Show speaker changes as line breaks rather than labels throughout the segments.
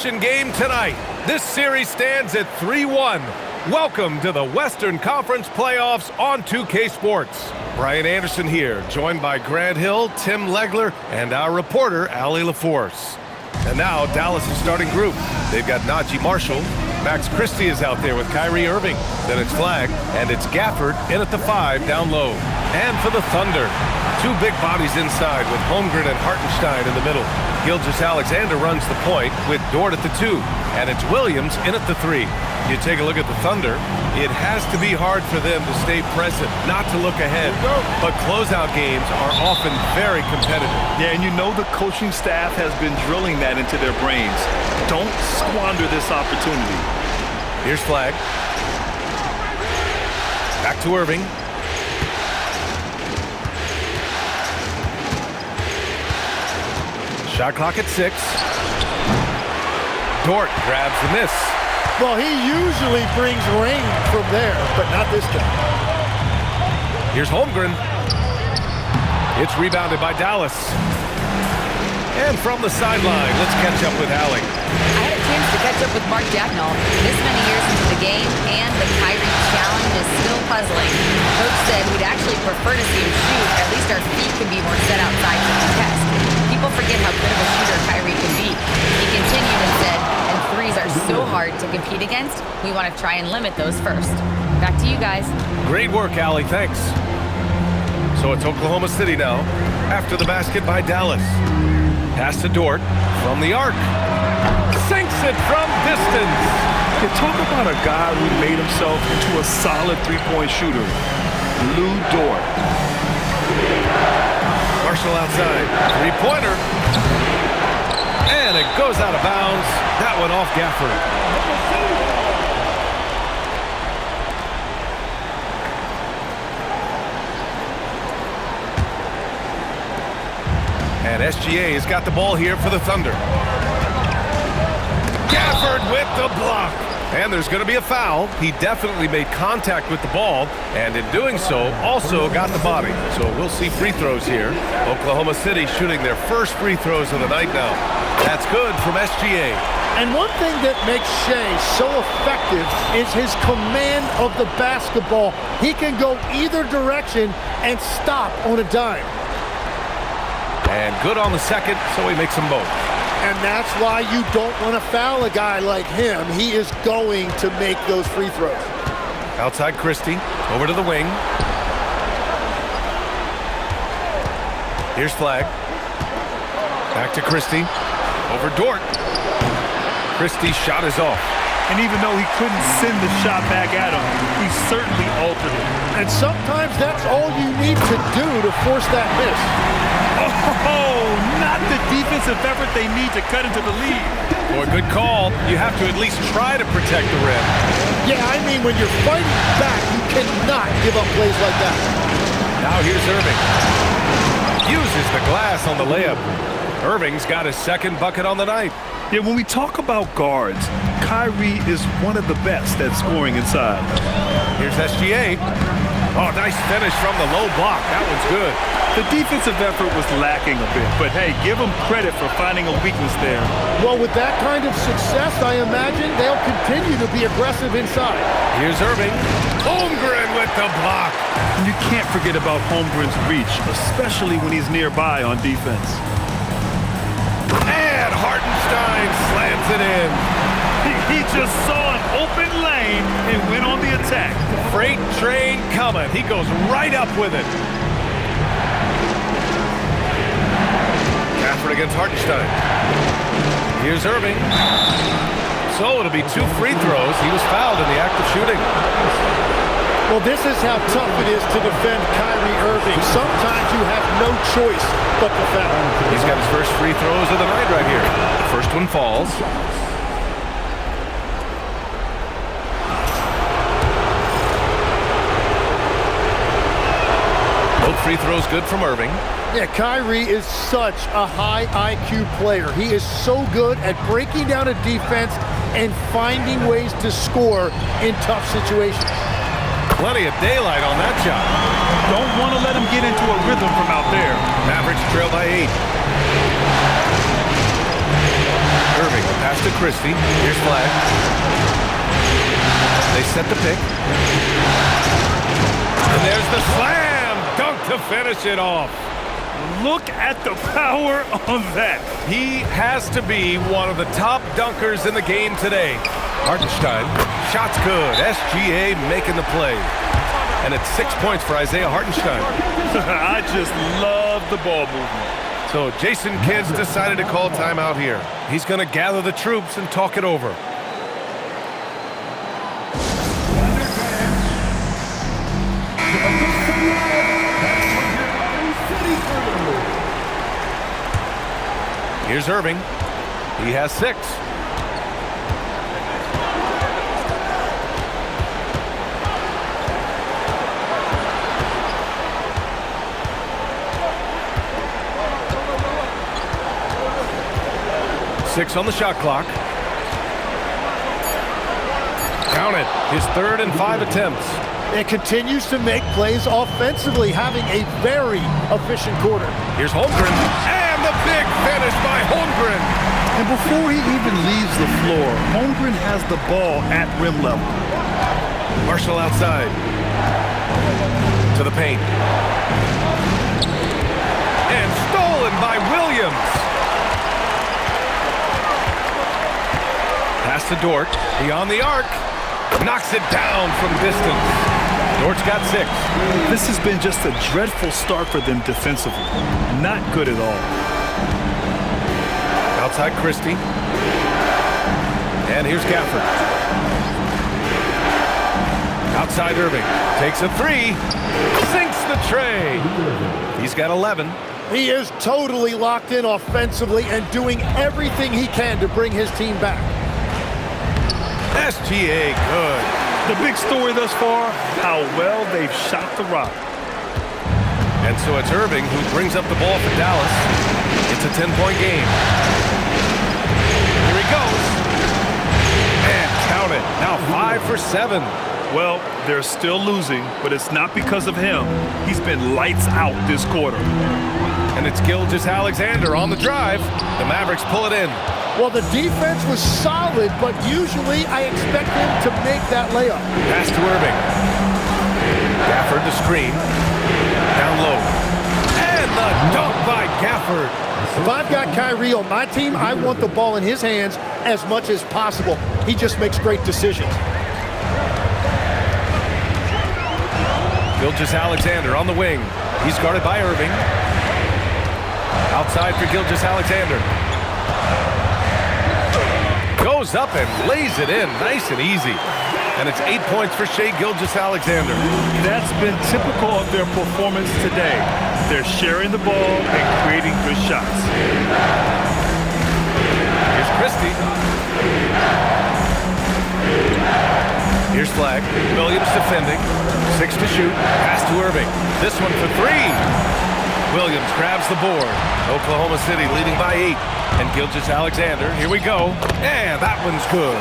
exhibition game tonight. This series stands at 3-1. Welcome to the Western Conference Playoffs on 2K Sports. Brian Anderson here, joined by Grant Hill, Tim Legler, and our reporter, Allie LaForce. And now, Dallas' starting group. They've got Najee Marshall. Max Christie is out there with Kyrie Irving. Then it's Flagg, and it's Gafford in at the 5 down low. And for the Thunder, two big bodies inside with Holmgren and Hartenstein in the middle. Gilgeous-Alexander runs the point with Dort at the 2, and it's Williams in at the 3. You take a look at the Thunder, it has to be hard for them to stay present, not to look ahead, but closeout games are often very competitive.
Yeah, and you know the coaching staff has been drilling that into their brains. Don't squander this opportunity.
Here's Flagg. Back to Irving. Shot clock at 6. Dort grabs the miss.
Well, he usually brings rain from there, but not this time.
Here's Holmgren. It's rebounded by Dallas. And from the sideline, let's catch up with Allie.
I had a chance to catch up with Mark Jacknall this many years into the game, and the Kyrie challenge is still puzzling. Coach said we'd actually prefer to see him shoot. At least our feet can be more set outside to contest. People forget how good of a shooter Kyrie can be. He continued and said, and threes are so hard to compete against, we want to try and limit those first. Back to you guys.
Great work, Allie. Thanks. So it's Oklahoma City now, after the basket by Dallas. Pass to Dort from the arc. Sinks it from distance.
You talk about a guy who made himself into a solid three-point shooter. Lou Dort.
Marshall outside. Three-pointer. And it goes out of bounds. That one off Gafford. And SGA has got the ball here for the Thunder. Gafford with the block. And there's going to be a foul. He definitely made contact with the ball, and in doing so, also got the body. So we'll see free throws here. Oklahoma City shooting their first free throws of the night now. That's good from SGA.
And one thing that makes Shea so effective is his command of the basketball. He can go either direction and stop on a dime.
And good on the second, so he makes them both.
And that's why you don't want to foul a guy like him. He is going to make those free throws.
Outside Christie, over to the wing. Here's Flagg. Back to Christie. Over Dort. Christie's shot is off.
And even though he couldn't send the shot back at him, he certainly altered it.
And sometimes that's all you need to do to force that miss.
Oh, not the defensive effort they need to cut into the lead.
Boy, good call. You have to at least try to protect the rim.
Yeah, I mean, when you're fighting back, you cannot give up plays like that.
Now here's Irving. Uses the glass on the layup. Irving's got his second bucket on the night.
Yeah, when we talk about guards, Kyrie is one of the best at scoring inside.
Here's SGA. Oh, nice finish from the low block. That one's good.
The defensive effort was lacking a bit, but hey, give them credit for finding a weakness there.
Well, with that kind of success, I imagine they'll continue to be aggressive inside.
Here's Irving. Holmgren with the block.
And you can't forget about Holmgren's reach, especially when he's nearby on defense.
And Hartenstein slams it in.
He just saw an open lane and went on the attack.
Freight train coming. He goes right up with it. Gafford against Hartenstein. Here's Irving. So it'll be 2 free throws. He was fouled in the act of shooting.
Well, this is how tough it is to defend Kyrie Irving. Sometimes you have no choice but to foul.
He's got his first free throws of the night right here. The first one falls. Both free throws good from Irving.
Yeah, Kyrie is such a high IQ player. He is so good at breaking down a defense and finding ways to score in tough situations.
Plenty of daylight on that shot.
Don't want to let him get into a rhythm from out there.
Mavericks trail by 8. Irving Pass to Christie. Here's Flag. They set the pick. And there's the slam dunk to finish it off.
Look at the power on that.
He has to be one of the top dunkers in the game today. Hartenstein, shot's good. SGA making the play. And it's 6 points for Isaiah Hartenstein.
I just love the ball movement.
So Jason Kidd's decided to call timeout here. He's going to gather the troops and talk it over. Here's Irving. He has 6. Six on the shot clock. Count it. His 3rd and 5 attempts.
And continues to make plays offensively, having a very efficient quarter.
Here's Holmgren. And the big finish by Holmgren.
And before he even leaves the floor, Holmgren has the ball at rim level.
Marshall outside. To the paint. And stolen by Williams. Pass to Dort. Beyond the arc. Knocks it down from distance. Dort's got 6.
This has been just a dreadful start for them defensively. Not good at all.
Outside Christie. And here's Gafford. Outside Irving. Takes a 3. Sinks the tray. He's got 11.
He is totally locked in offensively and doing everything he can to bring his team back.
SGA good.
The big story thus far, how well they've shot the rock.
And so it's Irving who brings up the ball for Dallas. It's a 10-point game. Here he goes. And count it. Now 5 for 7.
Well, they're still losing, but it's not because of him. He's been lights out this quarter.
And it's Gilgeous-Alexander on the drive. The Mavericks pull it in.
Well, the defense was solid, but usually I expect him to make that layup.
Pass to Irving. Gafford to screen. Down low. And the dunk by Gafford.
If I've got Kyrie on my team, I want the ball in his hands as much as possible. He just makes great decisions.
Gilgeous-Alexander on the wing. He's guarded by Irving. Outside for Gilgeous-Alexander. Goes up and lays it in nice and easy. And it's 8 points for Shai Gilgeous-Alexander.
That's been typical of their performance today. They're sharing the ball and creating good shots.
Here's Christie. Here's Flag. Williams defending. 6 to shoot. Pass to Irving. This one for 3. Williams grabs the board. Oklahoma City leading by 8. And Gilgeous-Alexander, here we go. And that one's good.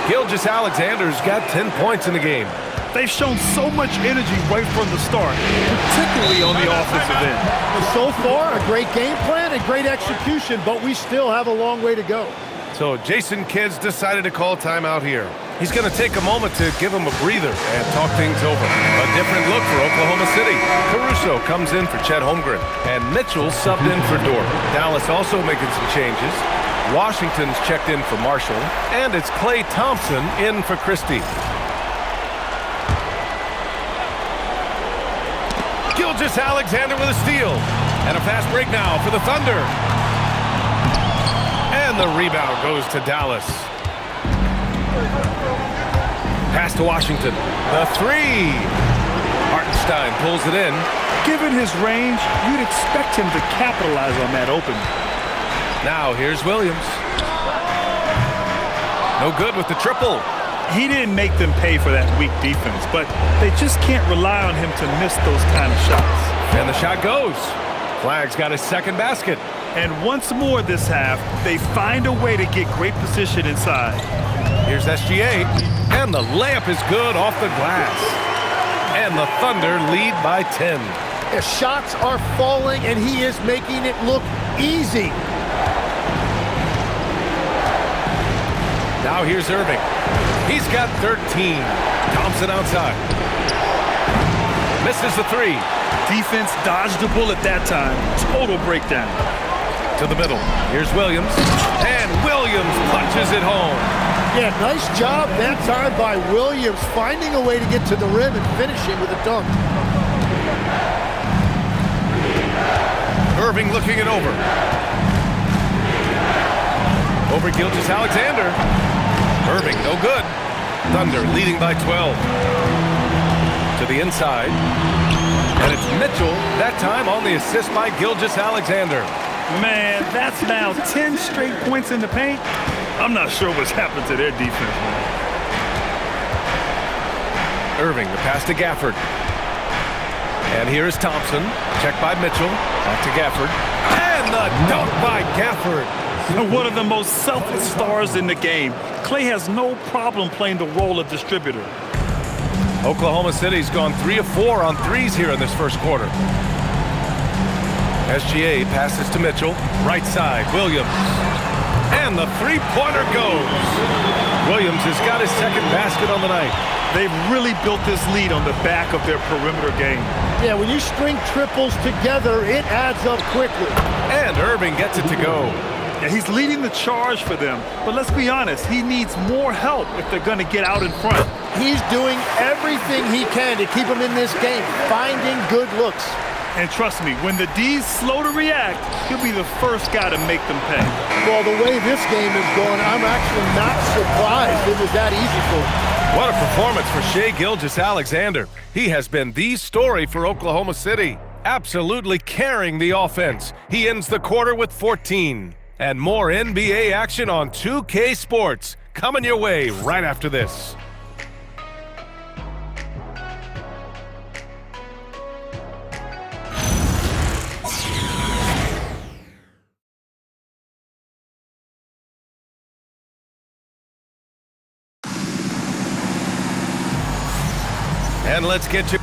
Gilgeous-Alexander's got 10 points in the game.
They've shown so much energy right from the start, particularly on the offensive end.
So far, a great game plan and great execution, but we still have a long way to go.
So Jason Kidd's decided to call timeout here. He's going to take a moment to give him a breather and talk things over. A different look for Oklahoma City. Caruso comes in for Chet Holmgren, and Mitchell subbed in for Dort. Dallas also making some changes. Washington's checked in for Marshall, and it's Klay Thompson in for Christie. Gilgeous-Alexander with a steal. And a fast break now for the Thunder. And the rebound goes to Dallas. Pass to Washington. The 3. Hartenstein pulls it in.
Given his range, you'd expect him to capitalize on that opening.
Now here's Williams. No good with the triple.
He didn't make them pay for that weak defense, but they just can't rely on him to miss those kind of shots.
And the shot goes. Flag's got his second basket.
And once more this half, they find a way to get great position inside.
Here's SGA. And the layup is good off the glass. And the Thunder lead by 10.
The shots are falling, and he is making it look easy.
Now here's Irving. He's got 13. Thompson outside. Misses the three.
Defense dodged the bullet that time. Total breakdown.
To the middle. Here's Williams. And Williams punches it home.
Yeah, nice job that time by Williams, finding a way to get to the rim and finishing with a dunk.
Irving looking it over. Over Gilgeous-Alexander. Irving, no good. Thunder leading by 12. To the inside. And it's Mitchell, that time on the assist by Gilgeous-Alexander.
Man, that's now 10 straight points in the paint. I'm not sure what's happened to their defense, man.
Irving, the pass to Gafford. And here is Thompson. Checked by Mitchell. Back to Gafford. And the dunk by Gafford.
One of the most selfless stars in the game. Clay has no problem playing the role of distributor.
Oklahoma City's gone 3 of 4 on threes here in this first quarter. SGA passes to Mitchell. Right side, Williams. And the three-pointer goes. Williams has got his second basket on the night.
They've really built this lead on the back of their perimeter game.
Yeah, when you string triples together, it adds up quickly.
And Irving gets it to go.
Yeah, he's leading the charge for them. But let's be honest, he needs more help if they're going to get out in front.
He's doing everything he can to keep them in this game, finding good looks.
And trust me, when the D's slow to react, he'll be the first guy to make them pay.
Well, the way this game is going, I'm actually not surprised it was that easy for him.
What a performance for Shai Gilgeous-Alexander. He has been the story for Oklahoma City, absolutely carrying the offense. He ends the quarter with 14. And more NBA action on 2K Sports coming your way right after this. And let's get you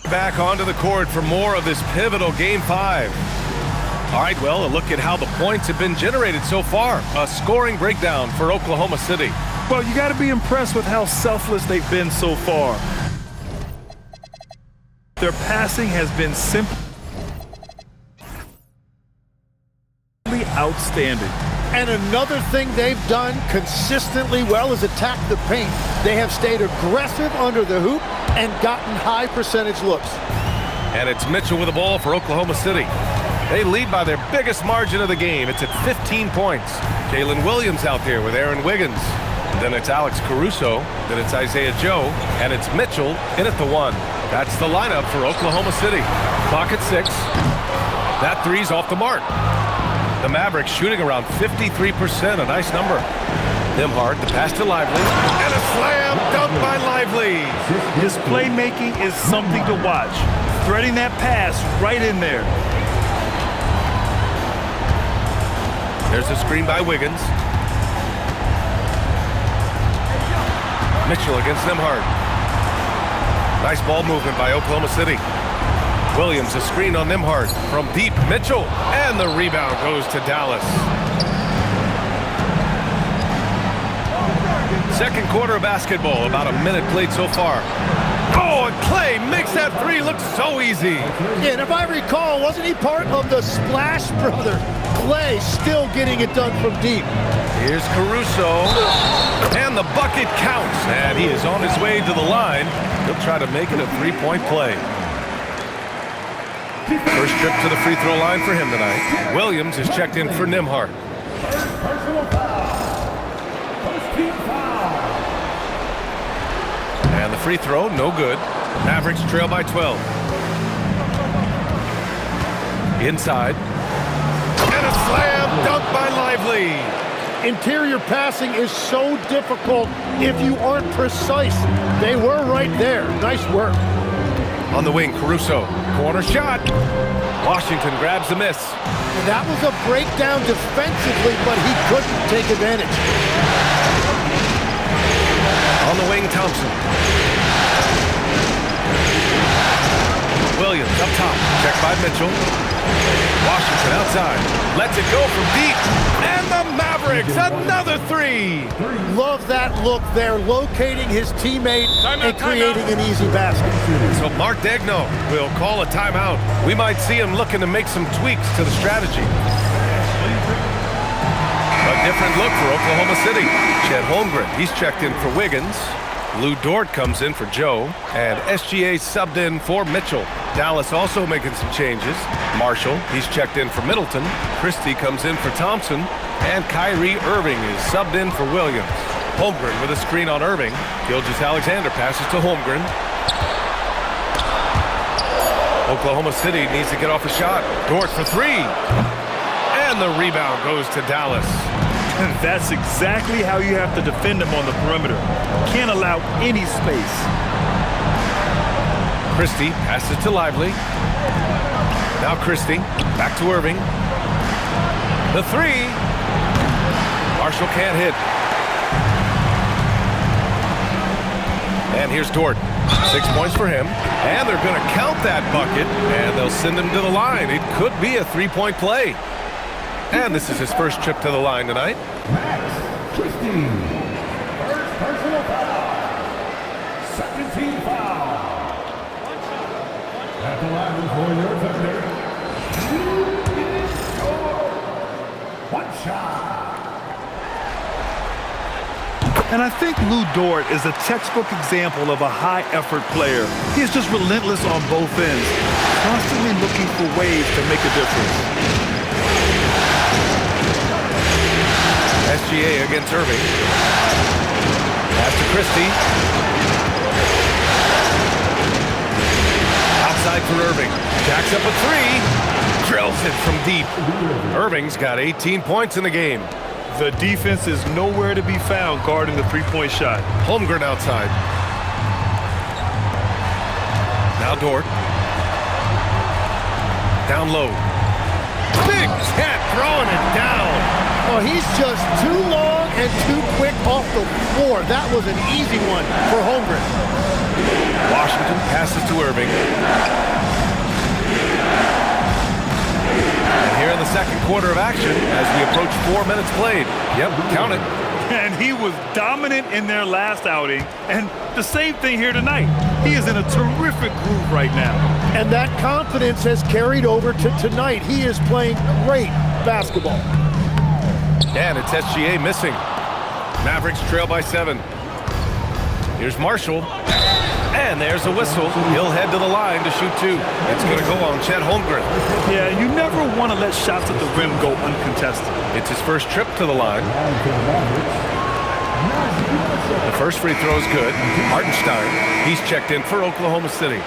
back onto the court for more of this pivotal Game 5. All right, well, a look at how the points have been generated so far. A scoring breakdown for Oklahoma City.
Well, you got to be impressed with how selfless they've been so far. Their passing has been simply outstanding.
And another thing they've done consistently well is attack the paint. They have stayed aggressive under the hoop and gotten high percentage looks.
And it's Mitchell with the ball for Oklahoma City. They lead by their biggest margin of the game. It's at 15 points. Jalen Williams out there with Aaron Wiggins. Then it's Alex Caruso. Then it's Isaiah Joe. And it's Mitchell in at the 1. That's the lineup for Oklahoma City. Clock at 6. That three's off the mark. The Mavericks shooting around 53%, a nice number. Nembhard, the pass to Lively, and a slam dunk by Lively.
His playmaking is something to watch. Threading that pass right in there.
There's a screen by Wiggins. Mitchell against Nembhard. Nice ball movement by Oklahoma City. Williams, a screen on Nembhard from deep. Mitchell, and the rebound goes to Dallas. Second quarter of basketball, about a minute played so far. Oh, and Clay makes that three look so easy.
Yeah, and if I recall, wasn't he part of the Splash Brother? Clay still getting it done from deep.
Here's Caruso, and the bucket counts, and he is on his way to the line. He'll try to make it a three-point play. First trip to the free throw line for him tonight. Williams is checked in for Nembhard. And the free throw, no good. Mavericks trail by 12. Inside. And a slam dunk by Lively.
Interior passing is so difficult if you aren't precise. They were right there. Nice work.
On the wing, Caruso. Corner shot. Washington grabs the miss.
And that was a breakdown defensively, but he couldn't take advantage.
On the wing, Thompson. Williams up top. Check by Mitchell. Washington outside. Lets it go from deep. And the Mavericks, another three.
Love that look there, locating his teammate and creating an easy basket.
So Mark Daigneault will call a timeout. We might see him looking to make some tweaks to the strategy. A different look for Oklahoma City. Chet Holmgren, he's checked in for Wiggins. Lou Dort comes in for Joe. And SGA subbed in for Mitchell. Dallas also making some changes. Marshall, he's checked in for Middleton. Christie comes in for Thompson. And Kyrie Irving is subbed in for Williams. Holmgren with a screen on Irving. Gilgeous-Alexander passes to Holmgren. Oklahoma City needs to get off a shot. Dort for three. And the rebound goes to Dallas.
That's exactly how you have to defend him on the perimeter. Can't allow any space.
Christie passes to Lively. Now Christie, back to Irving. The three. Marshall can't hit. And here's Dort. 6 points for him. And they're going to count that bucket. And they'll send him to the line. It could be a three-point play. And this is his first trip to the line tonight.
Max Christie. First personal foul. Second team foul. At the line for your defender. One shot.
And I think Lou Dort is a textbook example of a high-effort player. He is just relentless on both ends, constantly looking for ways to make a difference.
SGA against Irving. Pass to Christie. Outside for Irving. Jacks up a three. Drills it from deep. Irving's got 18 points in the game.
The defense is nowhere to be found guarding the three-point shot.
Holmgren outside. Now Dort. Down low. Big Chet throwing it down.
Oh, he's just too long and too quick off the floor. That was an easy one for Holmgren.
Washington passes to Irving. And here in the second quarter of action as we approach 4 minutes played. Yep, count it.
And he was dominant in their last outing. And the same thing here tonight. He is in a terrific groove right now.
And that confidence has carried over to tonight. He is playing great basketball.
And it's SGA missing. Mavericks trail by 7. Here's Marshall. And there's a whistle. He'll head to the line to shoot 2. It's going to go on Chet Holmgren.
Yeah, you never want to let shots at the rim go uncontested.
It's his first trip to the line. The first free throw is good. Hartenstein, he's checked in for Oklahoma City.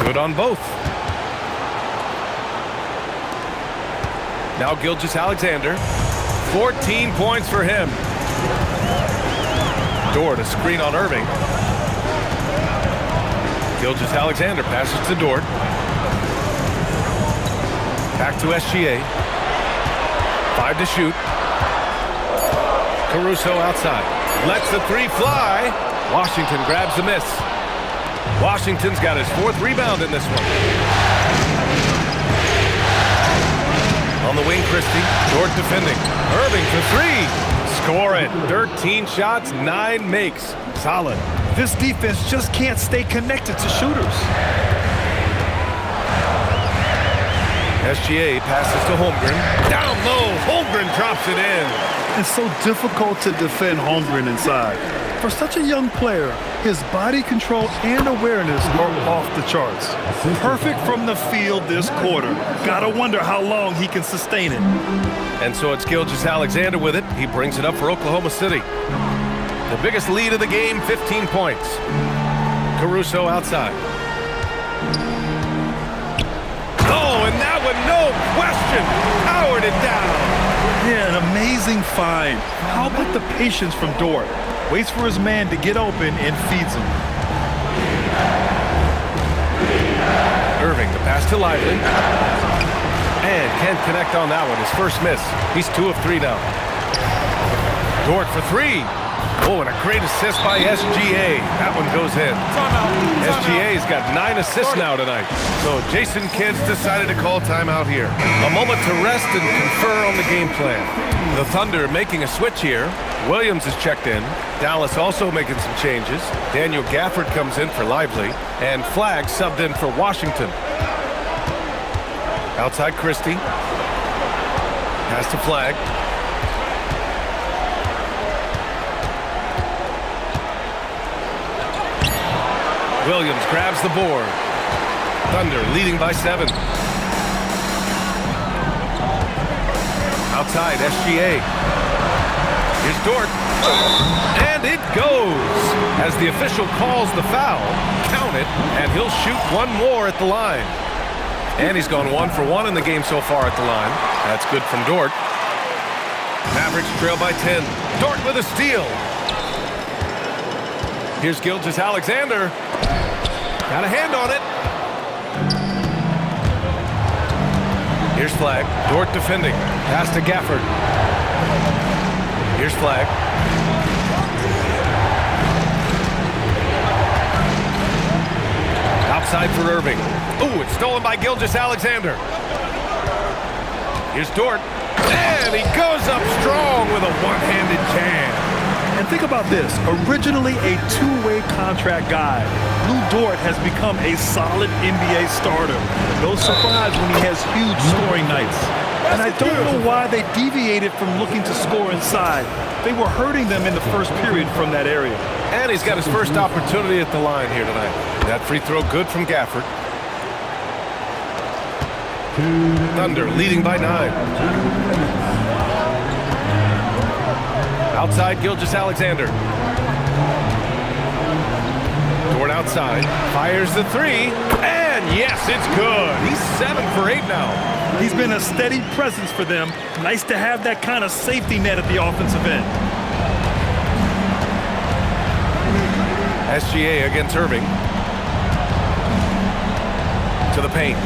Good on both. Now Gilgeous-Alexander. 14 points for him. Dort, a screen on Irving. Gilgeous-Alexander passes to Dort. Back to SGA. 5 to shoot. Caruso outside. Lets the three fly. Washington grabs the miss. Washington's got his 4th rebound in this one. On the wing, Christie. Dort defending. Irving for 3. Score it. 13 shots, 9 makes. Solid.
This defense just can't stay connected to shooters.
SGA passes to Holmgren. Down low. Holmgren drops it in.
It's so difficult to defend Holmgren inside. For such a young player, his body control and awareness are off the charts. Perfect from the field this quarter. Gotta wonder how long he can sustain it.
And so it's Gilgeous-Alexander with it. He brings it up for Oklahoma City. The biggest lead of the game, 15 points. Caruso outside. Oh, and that one, no question, powered it down.
Yeah, an amazing find. How about the patience from Dort? Waits for his man to get open and feeds him.
Irving The pass to Lively. And can't connect on that one. His first miss. He's 2 of 3 now. Dort for 3. Oh, and a great assist by SGA. That one goes in. SGA's got 9 assists now tonight. So Jason Kidd's decided to call timeout here. A moment to rest and confer on the game plan. The Thunder making a switch here. Williams is checked in. Dallas also making some changes. Daniel Gafford comes in for Lively. And Flagg subbed in for Washington. Outside Christie. Pass to Flagg. Williams grabs the board. Thunder leading by 7. Outside, SGA. Here's Dort. And it goes. As the official calls the foul, count it, and he'll shoot one more at the line. And he's gone 1 for 1 in the game so far at the line. That's good from Dort. Mavericks trail by 10. Dort with a steal. Here's Gilgeous-Alexander. Got a hand on it. Here's Flagg. Dort defending. Pass to Gafford. Here's Flagg. Outside for Irving. Ooh, it's stolen by Gilgeous-Alexander. Here's Dort. And he goes up strong with a one-handed jam.
And think about this, originally a two-way contract guy, Lou Dort has become a solid NBA starter. No surprise when he has huge scoring nights. And I don't know why they deviated from looking to score inside. They were hurting them in the first period from that area.
And he's got his first opportunity at the line here tonight. That free throw good from Gafford. Thunder leading by 9. Outside, Gilgeous-Alexander. Dort outside. Fires the 3. And yes, it's good. He's 7 for 8 now.
He's been a steady presence for them. Nice to have that kind of safety net at the offensive end.
SGA against Irving. To the paint.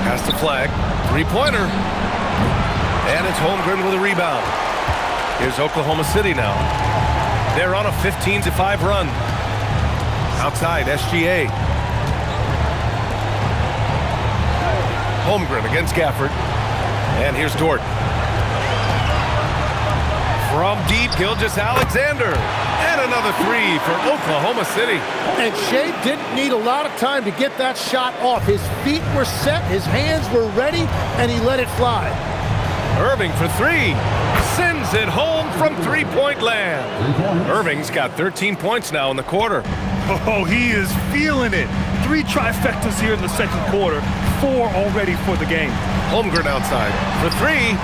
Pass to Flagg. Three-pointer. And it's Holmgren with a rebound. Here's Oklahoma City now. They're on a 15-5 run. Outside, SGA. Holmgren against Gafford. And here's Dort. From deep, Gilgeous-Alexander. And another 3 for Oklahoma City.
And Shea didn't need a lot of time to get that shot off. His feet were set, his hands were ready, and he let it fly.
Irving for 3. Sends it home from three-point land. Irving's got 13 points now in the quarter.
Oh, he is feeling it. 3 trifectas here in the second quarter. 4 already for the game.
Holmgren outside for 3.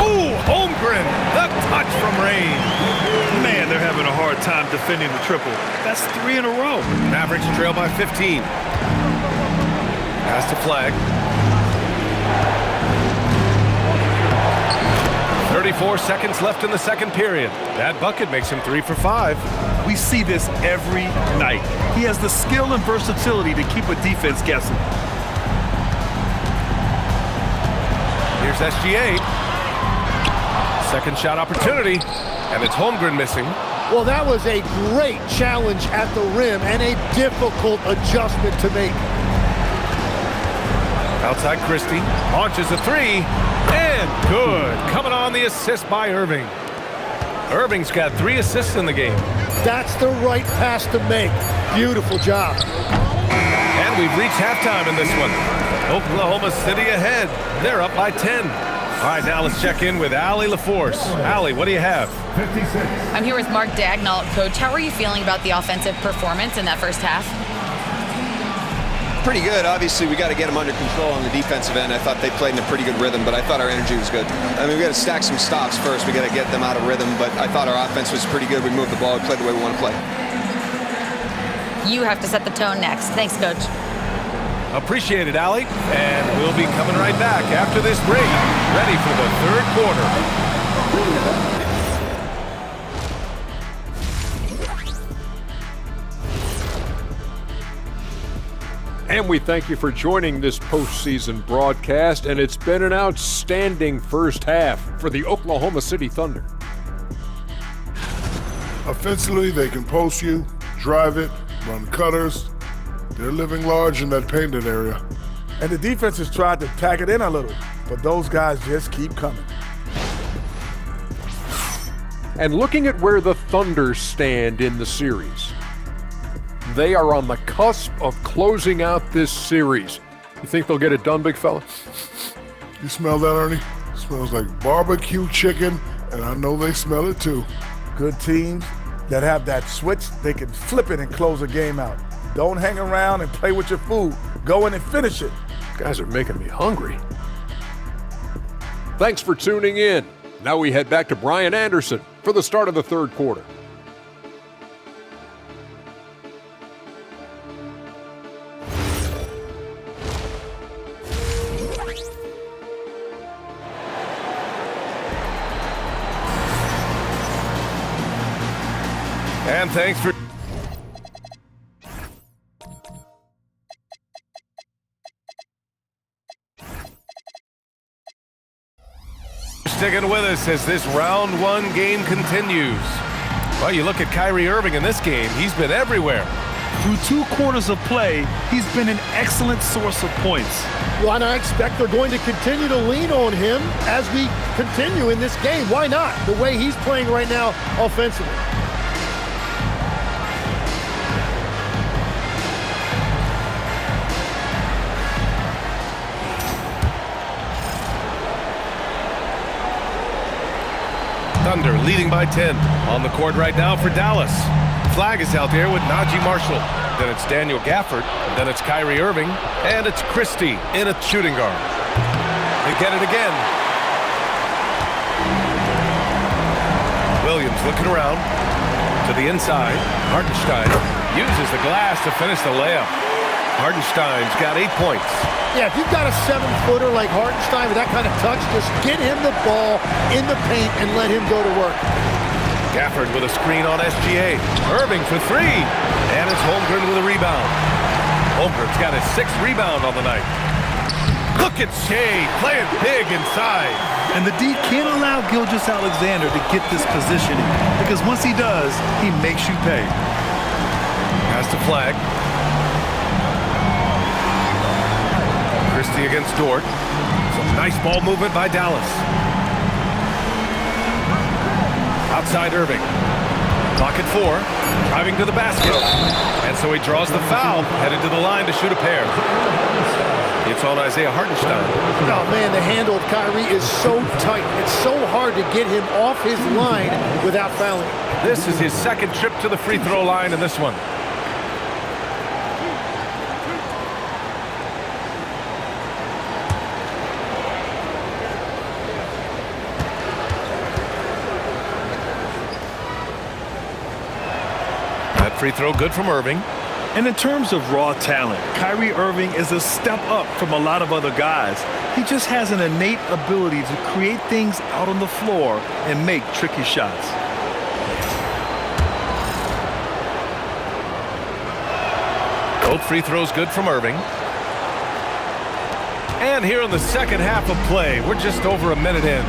Ooh, Holmgren, the touch from range.
Man, they're having a hard time defending the triple. That's 3 in a row.
Mavericks trail by 15. Pass to Flagg. 34 seconds left in the second period. That bucket makes him 3 for 5.
We see this every night. He has the skill and versatility to keep a defense guessing.
Here's SGA. Second shot opportunity, and it's Holmgren missing.
Well, that was a great challenge at the rim and a difficult adjustment to make.
Outside Christie, launches a 3, and good. Coming on the assist by Irving. Irving's got 3 assists in the game.
That's the right pass to make. Beautiful job.
And we've reached halftime in this one. Oklahoma City ahead. They're up by 10. All right, now let's check in with Allie LaForce. Allie, what do you have?
56.
I'm here with Mark Dagnall. Coach, how are you feeling about the offensive performance in that first half?
Pretty good. Obviously, we got to get them under control on the defensive end. I thought they played in a pretty good rhythm, but I thought our energy was good. I mean, we got to stack some stops first. We got to get them out of rhythm, but I thought our offense was pretty good. We moved the ball. We played the way we want to play.
You have to set the tone next. Thanks, Coach.
Appreciate it, Allie. And we'll be coming right back after this break, ready for the third quarter.
And we thank you for joining this postseason broadcast, and it's been an outstanding first half for the Oklahoma City Thunder.
Offensively, they can post you, drive it, run cutters. They're living large in that painted area.
And the defense has tried to pack it in a little, but those guys just keep coming.
And looking at where the Thunder stand in the series, they are on the cusp of closing out this series. You think they'll get it done, big fella?
You smell that, Ernie? It smells like barbecue chicken, and I know they smell it too.
Good teams that have that switch, they can flip it and close a game out. Don't hang around and play with your food. Go in and finish it.
Guys are making me hungry. Thanks for tuning in. Now we head back to Brian Anderson for the start of the third quarter.
And thanks for sticking with us as this round one game continues. Well, you look at Kyrie Irving in this game, he's been everywhere.
Through 2 quarters of play, he's been an excellent source of points.
Well, and I expect they're going to continue to lean on him as we continue in this game. Why not? The way he's playing right now offensively.
Thunder leading by 10. On the court right now for Dallas. Flag is out there with Najee Marshall. Then it's Daniel Gafford. Then it's Kyrie Irving. And it's Christie in a shooting guard. They get it again. Williams looking around to the inside. Hartenstein uses the glass to finish the layup. Hartenstein's got 8 points.
Yeah, if you've got a 7-footer like Hartenstein with that kind of touch, just get him the ball in the paint and let him go to work.
Gafford with a screen on SGA. Irving for 3. And it's Holmgren with a rebound. Holmgren's got his 6th rebound on the night. Look at Shea playing big inside.
And the D can't allow Gilgeous-Alexander to get this positioning, because once he does, he makes you pay.
Has to flag. Christie against Dort. Some nice ball movement by Dallas. Outside Irving. Clock at 4. Driving to the basket. And so he draws the foul. Headed to the line to shoot a pair. It's on Isaiah Hartenstein.
Oh, man, the handle of Kyrie is so tight. It's so hard to get him off his line without fouling.
This is his 2nd trip to the free throw line in this one. Free throw good from Irving.
And in terms of raw talent, Kyrie Irving is a step up from a lot of other guys. He just has an innate ability to create things out on the floor and make tricky shots.
Both free throws good from Irving. And here in the second half of play, we're just over a minute in.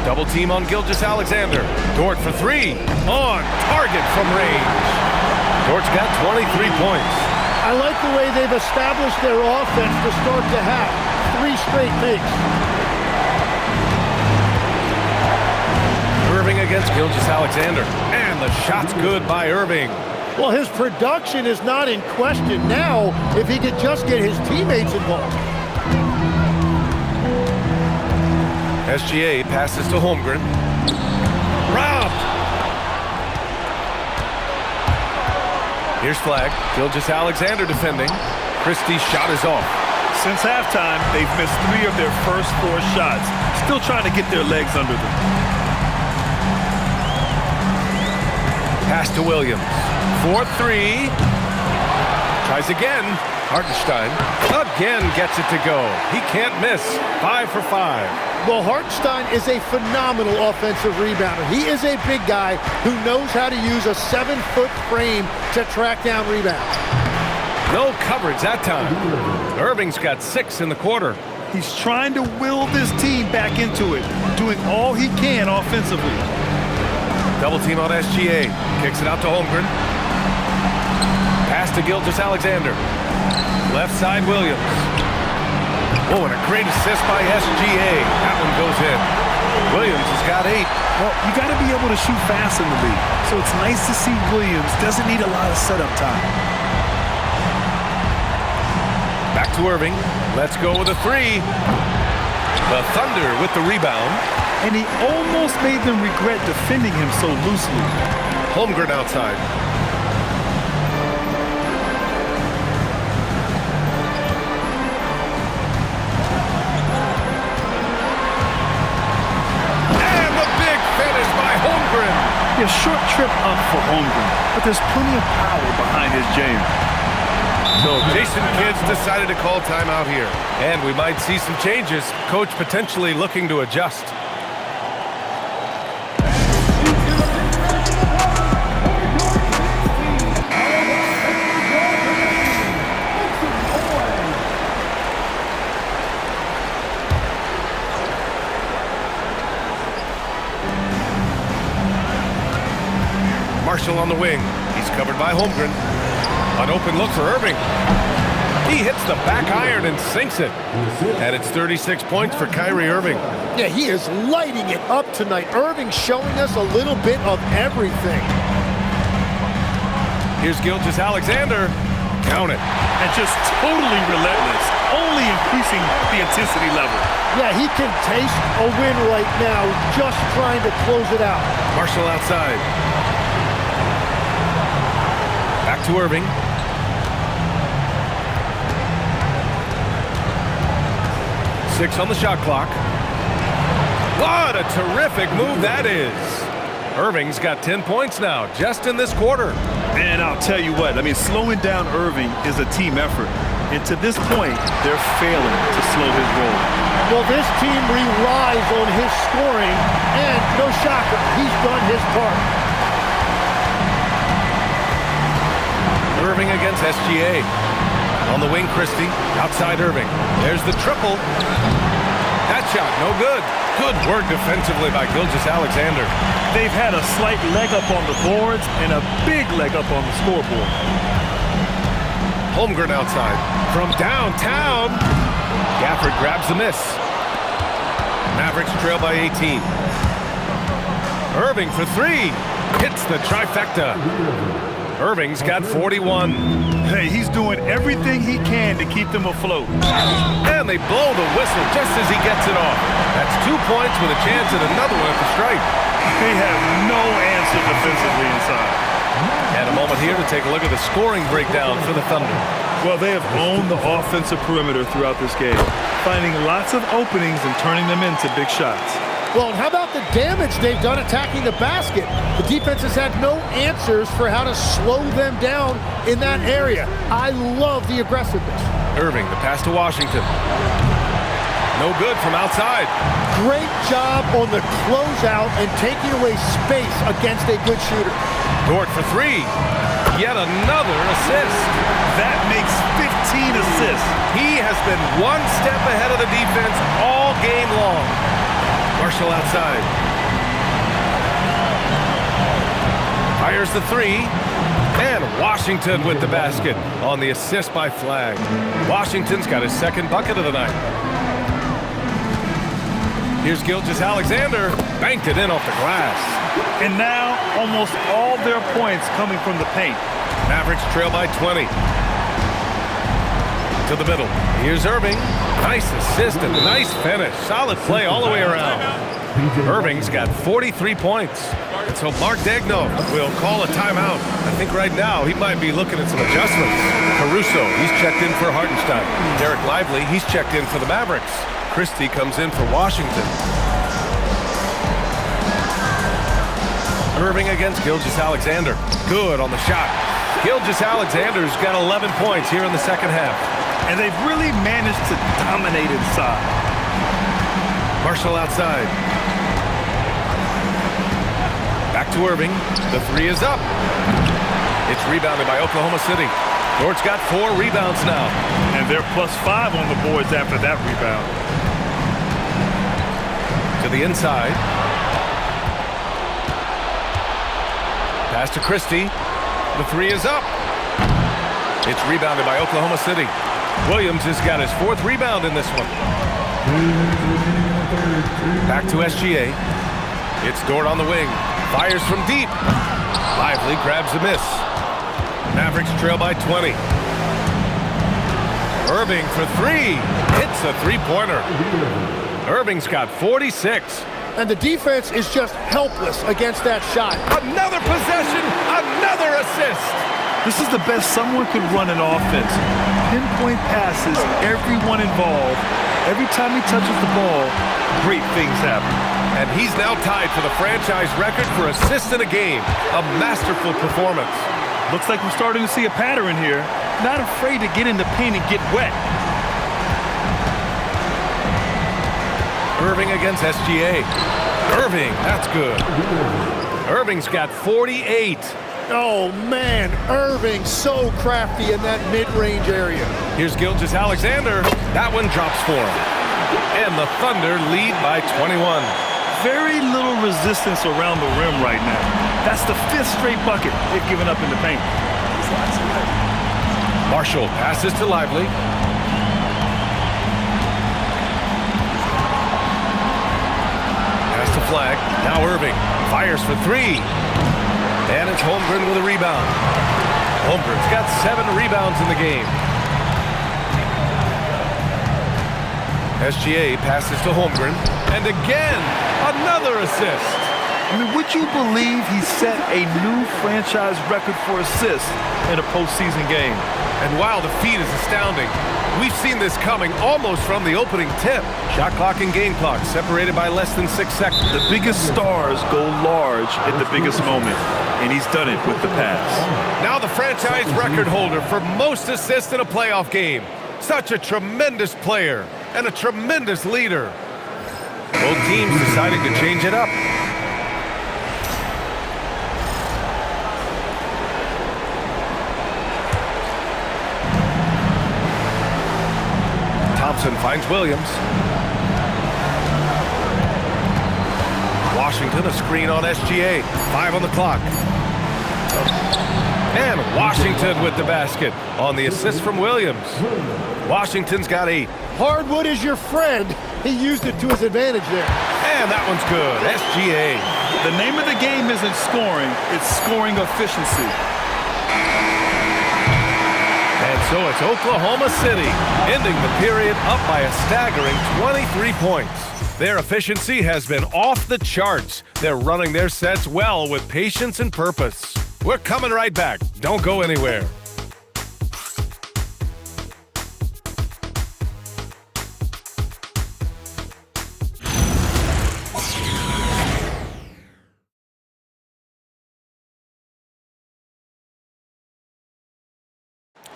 Double team on Gilgeous-Alexander. Dort for 3. On target from range. Dort's got 23 points.
I like the way they've established their offense to start the half. 3 straight makes.
Irving against Gilgeous-Alexander. And the shot's good by Irving.
Well, his production is not in question now if he could just get his teammates involved.
SGA passes to Holmgren. Robbed! Here's flag. Gilgeous-Alexander defending. Christie's shot is off.
Since halftime, they've missed 3 of their first 4 shots. Still trying to get their legs under them.
Pass to Williams. 4-3. Tries again. Hartenstein again gets it to go. He can't miss. 5 for 5.
Well, Hartenstein is a phenomenal offensive rebounder. He is a big guy who knows how to use a 7-foot frame to track down rebounds.
No coverage that time. Irving's got 6 in the quarter.
He's trying to will this team back into it, doing all he can offensively.
Double team on SGA. Kicks it out to Holmgren. Pass to Gilgeous-Alexander. Left side, Williams. Oh, and a great assist by SGA. That one goes in. Williams has got 8.
Well, you got to be able to shoot fast in the league. So it's nice to see Williams doesn't need a lot of setup time.
Back to Irving. Let's go with a 3. The Thunder with the rebound.
And he almost made them regret defending him so loosely.
Holmgren outside. And the big finish by Holmgren.
A short trip up for Holmgren, but there's plenty of power behind his jam.
So Jason Kidd's decided to call timeout here. And we might see some changes. Coach potentially looking to adjust. Marshall on the wing. He's covered by Holmgren. An open look for Irving. He hits the back iron and sinks it. And it's 36 points for Kyrie Irving.
Yeah, he is lighting it up tonight. Irving showing us a little bit of everything.
Here's Gilgeous-Alexander. Count it.
And just totally relentless, only increasing the intensity level.
Yeah, he can taste a win right now, just trying to close it out.
Marshall outside. Back to Irving. Six on the shot clock. What a terrific move that is. Irving's got 10 points now, just in this quarter.
And I'll tell you what, slowing down Irving is a team effort. And to this point, they're failing to slow his roll.
Well, this team relies on his scoring, and no shocker, he's done his part.
Irving against SGA. On the wing, Christie. Outside Irving. There's the triple. That shot, no good. Good work defensively by Gilgeous-Alexander.
They've had a slight leg up on the boards and a big leg up on the scoreboard.
Holmgren outside. From downtown. Gafford grabs the miss. Mavericks trail by 18. Irving for 3. Hits the trifecta. Irving's got 41.
Hey, he's doing everything he can to keep them afloat.
And they blow the whistle just as he gets it off. That's 2 points with a chance at another one at the stripe.
They have no answer defensively inside.
And a moment here to take a look at the scoring breakdown for the Thunder.
Well, they have owned the offensive perimeter throughout this game, finding lots of openings and turning them into big shots.
Well, and how about the damage they've done attacking the basket? The defense has had no answers for how to slow them down in that area. I love the aggressiveness.
Irving, the pass to Washington. No good from outside.
Great job on the closeout and taking away space against a good shooter.
Dort for 3. Yet another assist.
That makes 15 assists.
He has been one step ahead of the defense all game long. Marshall outside. Fires the 3. And Washington with the basket on the assist by Flagg. Washington's got his second bucket of the night. Here's Gilgeous-Alexander. Banked it in off the glass.
And now almost all their points coming from the paint.
Mavericks trail by 20. To the middle. Here's Irving. Nice assist and nice finish. Solid play all the way around. Irving's got 43 points. And so Mark Daigneault will call a timeout. I think right now he might be looking at some adjustments. Caruso, he's checked in for Hartenstein. Derek Lively, he's checked in for the Mavericks. Christie comes in for Washington. Irving against Gilgeous-Alexander. Good on the shot. Gilgeous-Alexander's got 11 points here in the second half.
And they've really managed to dominate inside.
Marshall outside. Back to Irving. The 3 is up. It's rebounded by Oklahoma City. Dort's got 4 rebounds now.
And they're +5 on the boards after that rebound.
To the inside. Pass to Christie. The 3 is up. It's rebounded by Oklahoma City. Williams has got his 4th rebound in this one. Back to SGA. It's Dort on the wing. Fires from deep. Lively grabs a miss. Mavericks trail by 20. Irving for 3. Hits a 3-pointer. Irving's got 46.
And the defense is just helpless against that shot.
Another possession, another assist.
This is the best someone could run an offense. Pinpoint passes, everyone involved. Every time he touches the ball, great things happen.
And he's now tied for the franchise record for assists in a game. A masterful performance.
Looks like we're starting to see a pattern here. Not afraid to get in the paint and get wet.
Irving against SGA. Irving, that's good. Irving's got 48.
Oh, man, Irving so crafty in that mid-range area.
Here's Gilgeous-Alexander. That one drops for him. And the Thunder lead by 21.
Very little resistance around the rim right now. That's the 5th straight bucket they've given up in the paint.
Marshall passes to Lively. Pass to Flag. Now Irving fires for 3. And it's Holmgren with a rebound. Holmgren's got 7 rebounds in the game. SGA passes to Holmgren. And again, another assist.
I mean, would you believe he set a new franchise record for assists in a postseason game?
And while the feat is astounding, we've seen this coming almost from the opening tip. Shot clock and game clock separated by less than 6 seconds.
The biggest stars go large at the biggest moment, and he's done it with the pass.
Now the franchise record holder for most assists in a playoff game. Such a tremendous player and a tremendous leader. Both teams deciding to change it up. Thompson finds Williams. Washington a screen on SGA. 5 on the clock. And Washington with the basket on the assist from Williams. Washington's got 8.
Hardwood is your friend. He used it to his advantage there.
And that one's good. SGA.
The name of the game isn't scoring, it's scoring efficiency.
And so it's Oklahoma City ending the period up by a staggering 23 points. Their efficiency has been off the charts. They're running their sets well with patience and purpose. We're coming right back. Don't go anywhere.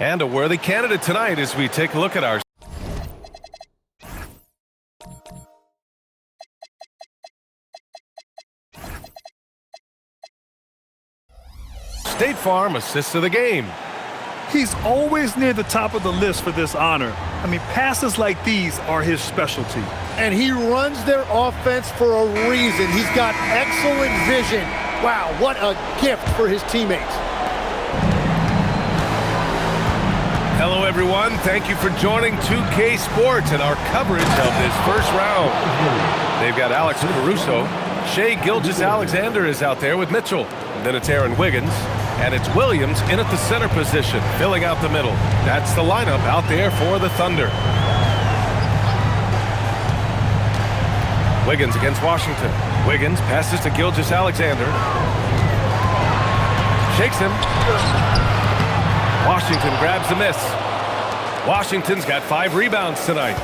And a worthy candidate tonight as we take a look at our State Farm assist of the game.
He's always near the top of the list for this honor. I mean, passes like these are his specialty.
And he runs their offense for a reason. He's got excellent vision. Wow, what a gift for his teammates.
Hello, everyone. Thank you for joining 2K Sports and our coverage of this first round. They've got Alex Caruso. Shai Gilgeous-Alexander is out there with Mitchell. Then it's Aaron Wiggins. And it's Williams in at the center position, filling out the middle. That's the lineup out there for the Thunder. Wiggins against Washington. Wiggins passes to Gilgeous-Alexander. Shakes him. Washington grabs the miss. Washington's got 5 rebounds tonight.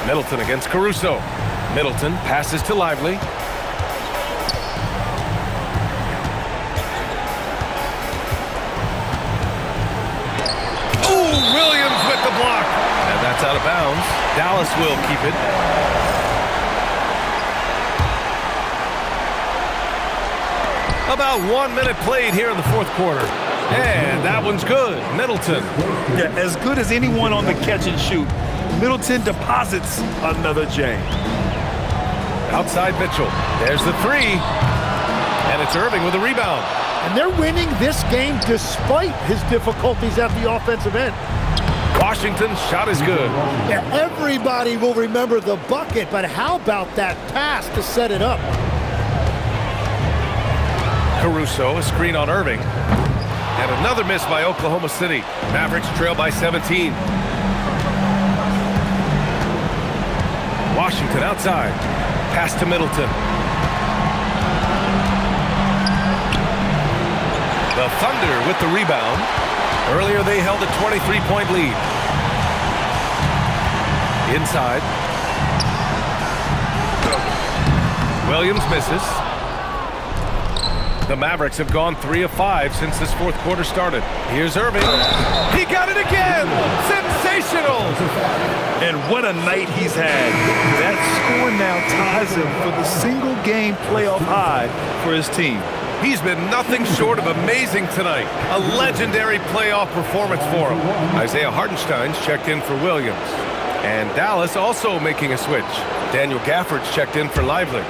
Middleton against Caruso. Middleton passes to Lively. Ooh, Williams with the block. And that's out of bounds. Dallas will keep it. About 1 minute played here in the fourth quarter. And that one's good. Middleton.
Yeah, as good as anyone on the catch and shoot. Middleton deposits another J.
Outside Mitchell. There's the three. And it's Irving with a rebound.
And they're winning this game despite his difficulties at the offensive end.
Washington's shot is good.
Yeah, everybody will remember the bucket, but how about that pass to set it up?
Caruso, a screen on Irving. And another miss by Oklahoma City. Mavericks trail by 17. Washington outside. Pass to Middleton. The Thunder with the rebound. Earlier they held a 23-point lead. Inside. Williams misses. The Mavericks have gone 3 of 5 since this fourth quarter started. Here's Irving. He got it again! Sensational!
And what a night he's had. That score now ties him for the single-game playoff high for his team.
He's been nothing short of amazing tonight. A legendary playoff performance for him. Isaiah Hartenstein's checked in for Williams. And Dallas also making a switch. Daniel Gafford's checked in for Lively.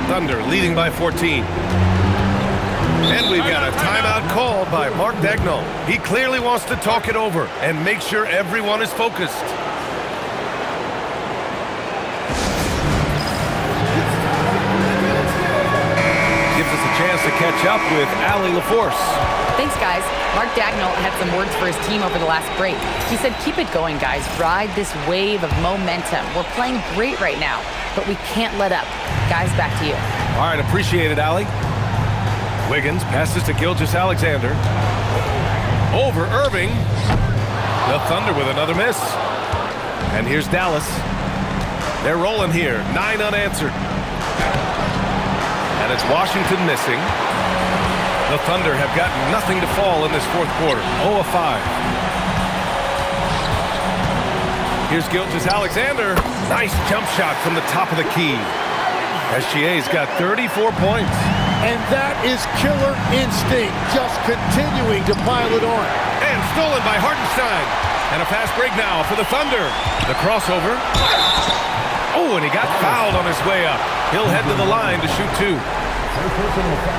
Thunder leading by 14. And we've got a timeout called by Mark Dagnall. He clearly wants to talk it over and make sure everyone is focused. Gives us a chance to catch up with Allie LaForce.
Thanks, guys. Mark Dagnall had some words for his team over the last break. He said, keep it going, guys. Ride this wave of momentum. We're playing great right now, but we can't let up. Guys, back to you.
All right, appreciate it, Allie. Wiggins passes to Gilgeous-Alexander. Over Irving. The Thunder with another miss. And here's Dallas. They're rolling here. 9 unanswered. And it's Washington missing. The Thunder have got nothing to fall in this fourth quarter. 0 of 5. Here's Gilgeous-Alexander. Nice jump shot from the top of the key. SGA's got 34 points.
And that is killer instinct, just continuing to pile it on.
And stolen by Hartenstein. And a fast break now for the Thunder. The crossover. Oh, and he got fouled on his way up. He'll head to the line to shoot 2.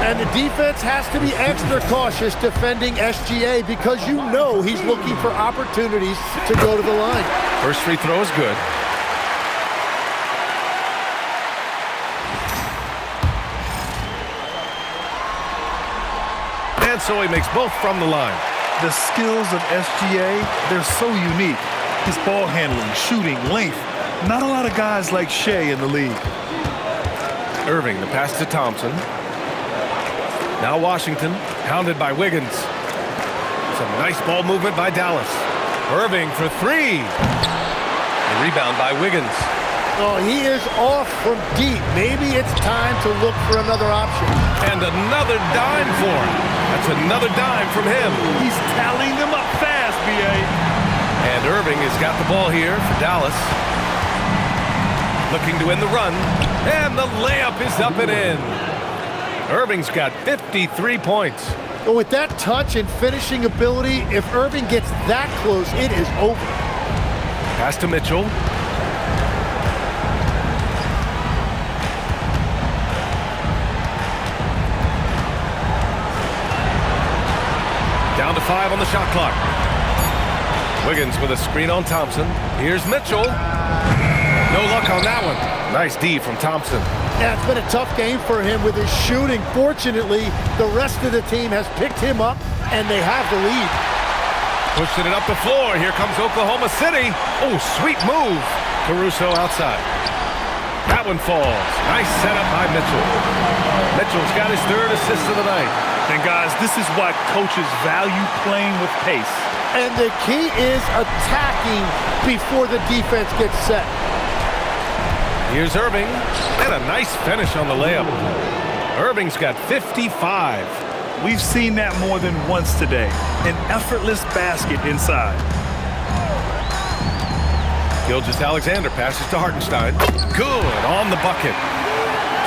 And the defense has to be extra cautious defending SGA because you know he's looking for opportunities to go to the line.
First free throw is good. And so he makes both from the line.
The skills of SGA, they're so unique. His ball handling, shooting, length. Not a lot of guys like Shea in the league.
Irving, the pass to Thompson. Now Washington, pounded by Wiggins. Some nice ball movement by Dallas. Irving for 3. The rebound by Wiggins.
Oh, he is off from deep. Maybe it's time to look for another option.
And another dime for him. That's another dime from him.
He's tallying them up fast, B.A.
And Irving has got the ball here for Dallas. Looking to end the run. And the layup is up and in. Irving's got 53 points.
But with that touch and finishing ability, if Irving gets that close, it is over.
Pass to Mitchell. Down to 5 on the shot clock. Wiggins with a screen on Thompson. Here's Mitchell. No luck on that one. Nice D from Thompson.
Yeah, it's been a tough game for him with his shooting. Fortunately, the rest of the team has picked him up, and they have the lead.
Pushing it up the floor. Here comes Oklahoma City. Oh, sweet move. Caruso outside. That one falls. Nice setup by Mitchell. Mitchell's got his 3rd assist of the night.
And guys, this is why coaches value playing with pace.
And the key is attacking before the defense gets set.
Here's Irving, and a nice finish on the layup. Irving's got 55.
We've seen that more than once today. An effortless basket inside.
Gilgeous-Alexander passes to Hartenstein. Good on the bucket.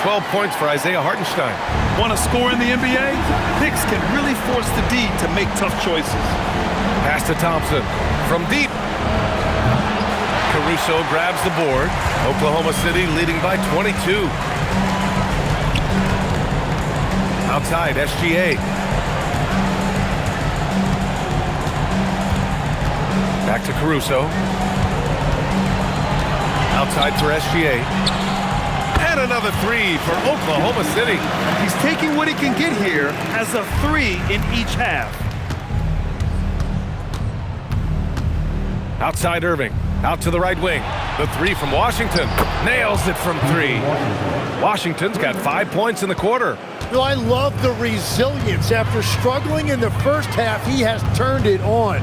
12 points for Isaiah Hartenstein.
Want to score in the NBA? Picks can really force the D to make tough choices.
Pass to Thompson from deep. Caruso grabs the board. Oklahoma City leading by 22. Outside, SGA. Back to Caruso. Outside for SGA. And another three for Oklahoma City.
He's taking what he can get here as a 3 in each half.
Outside Irving. Out to the right wing. The three from Washington. Nails it from 3. Washington's got 5 points in the quarter.
Well, I love the resilience. After struggling in the first half, he has turned it on.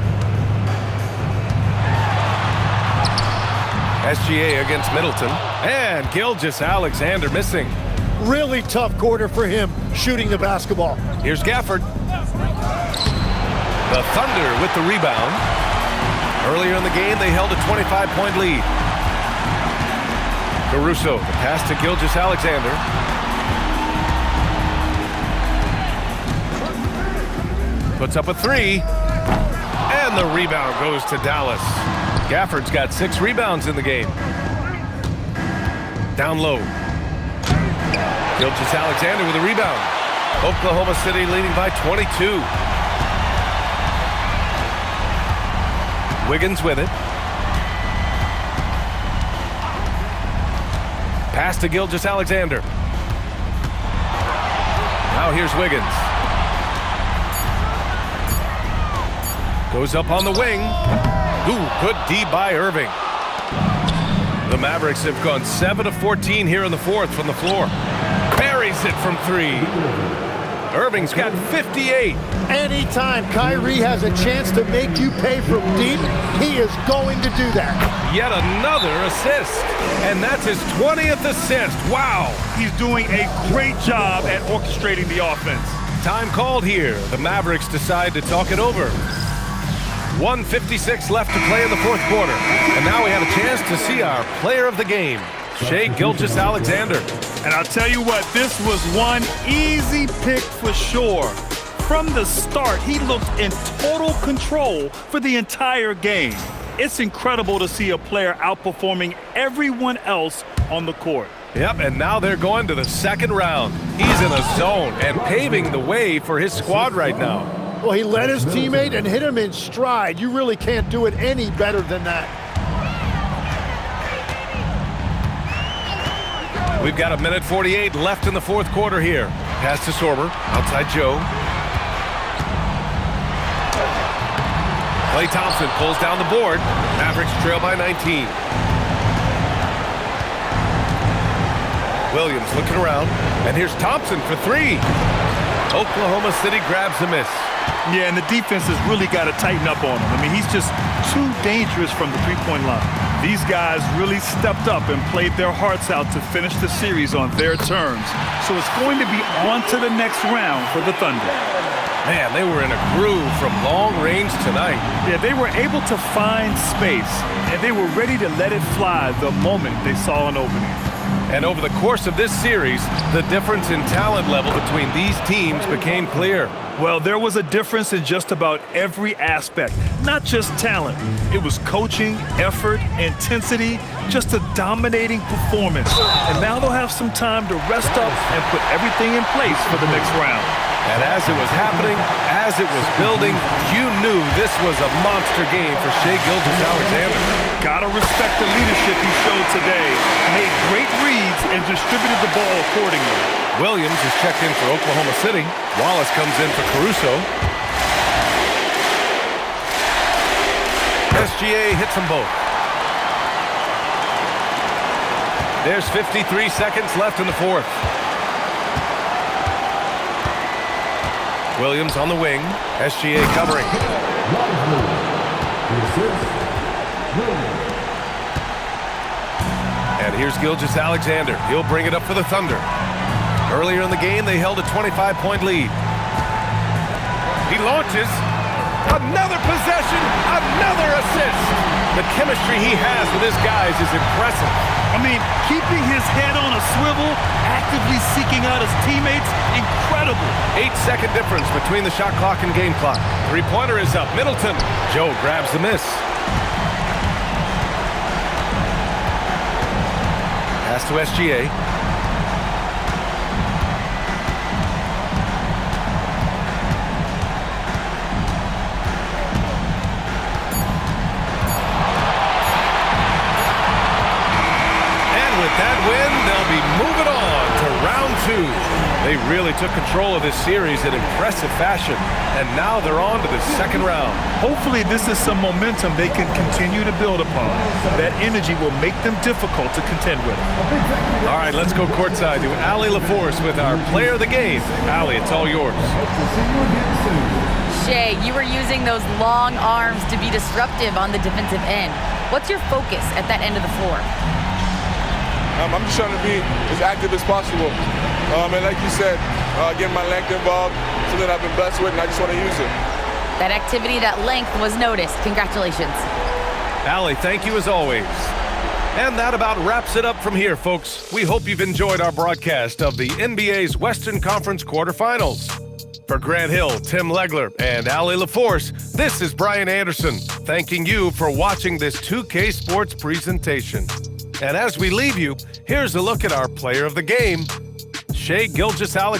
SGA against Middleton. And Gilgeous-Alexander missing.
Really tough quarter for him shooting the basketball.
Here's Gafford. The Thunder with the rebound. Earlier in the game, they held a 25-point lead. Caruso, the pass to Gilgeous-Alexander. Puts up a 3. And the rebound goes to Dallas. Gafford's got 6 rebounds in the game. Down low. Gilgeous-Alexander with a rebound. Oklahoma City leading by 22. Wiggins with it. Pass to Gilgeous-Alexander. Now here's Wiggins. Goes up on the wing. Ooh, good D by Irving. The Mavericks have gone 7 of 14 here in the fourth from the floor. Buries it from 3. Irving's got 58.
Anytime Kyrie has a chance to make you pay from deep, he is going to do that.
Yet another assist. And that's his 20th assist. Wow.
He's doing a great job at orchestrating the offense.
Time called here. The Mavericks decide to talk it over. 1:56 left to play in the fourth quarter. And now we have a chance to see our player of the game, Shai Gilgeous-Alexander.
And I'll tell you what, this was one easy pick for sure. From the start, he looked in total control for the entire game. It's incredible to see a player outperforming everyone else on the court.
Yep, and now they're going to the second round. He's in a zone and paving the way for his squad right now.
Well, he led his teammate and hit him in stride. You really can't do it any better than that.
We've got 1:48 left in the fourth quarter here. Pass to Sorber. Outside Joe. Klay Thompson pulls down the board. Mavericks trail by 19. Williams looking around. And here's Thompson for 3. Oklahoma City grabs a miss.
Yeah, and the defense has really got to tighten up on him. I mean, he's just too dangerous from the three-point line. These guys really stepped up and played their hearts out to finish the series on their terms. So it's going to be on to the next round for the Thunder.
Man, they were in a groove from long range tonight.
Yeah, they were able to find space, and they were ready to let it fly the moment they saw an opening.
And over the course of this series, the difference in talent level between these teams became clear.
Well, there was a difference in just about every aspect, not just talent. It was coaching, effort, intensity, just a dominating performance. And now they'll have some time to rest up and put everything in place for the next round.
And as it was happening, as it was building, you knew this was a monster game for Shai Gilgeous-Alexander.
Gotta respect the leadership he showed today. Made great reads and distributed the ball accordingly.
Williams is checked in for Oklahoma City. Wallace comes in for Caruso. SGA hits them both. There's 53 seconds left in the fourth. Williams on the wing. SGA covering. And here's Gilgeous-Alexander. He'll bring it up for the Thunder. Earlier in the game, they held a 25-point lead. He launches. Another possession, another assist. The chemistry he has with his guys is impressive.
I mean, keeping his head on a swivel, actively seeking out his teammates, incredible.
8-second difference between the shot clock and game clock. Three-pointer is up. Middleton. Joe grabs the miss. Pass to SGA. That win, they'll be moving on to round 2. They really took control of this series in impressive fashion, and now they're on to the second round.
Hopefully this is some momentum they can continue to build upon. That energy will make them difficult to contend with.
All right, let's go courtside to Allie LaForce with our player of the game. Allie, it's all yours.
Shea, you were using those long arms to be disruptive on the defensive end. What's your focus at that end of the floor?
I'm just trying to be as active as possible. And like you said, getting my length involved, something I've been blessed with, and I just want to use it.
That activity, that length was noticed. Congratulations.
Allie, thank you as always. And that about wraps it up from here, folks. We hope you've enjoyed our broadcast of the NBA's Western Conference quarterfinals. For Grant Hill, Tim Legler, and Allie LaForce, this is Brian Anderson, thanking you for watching this 2K Sports presentation. And as we leave you, here's a look at our player of the game, Shea Gilgeous-Alexander.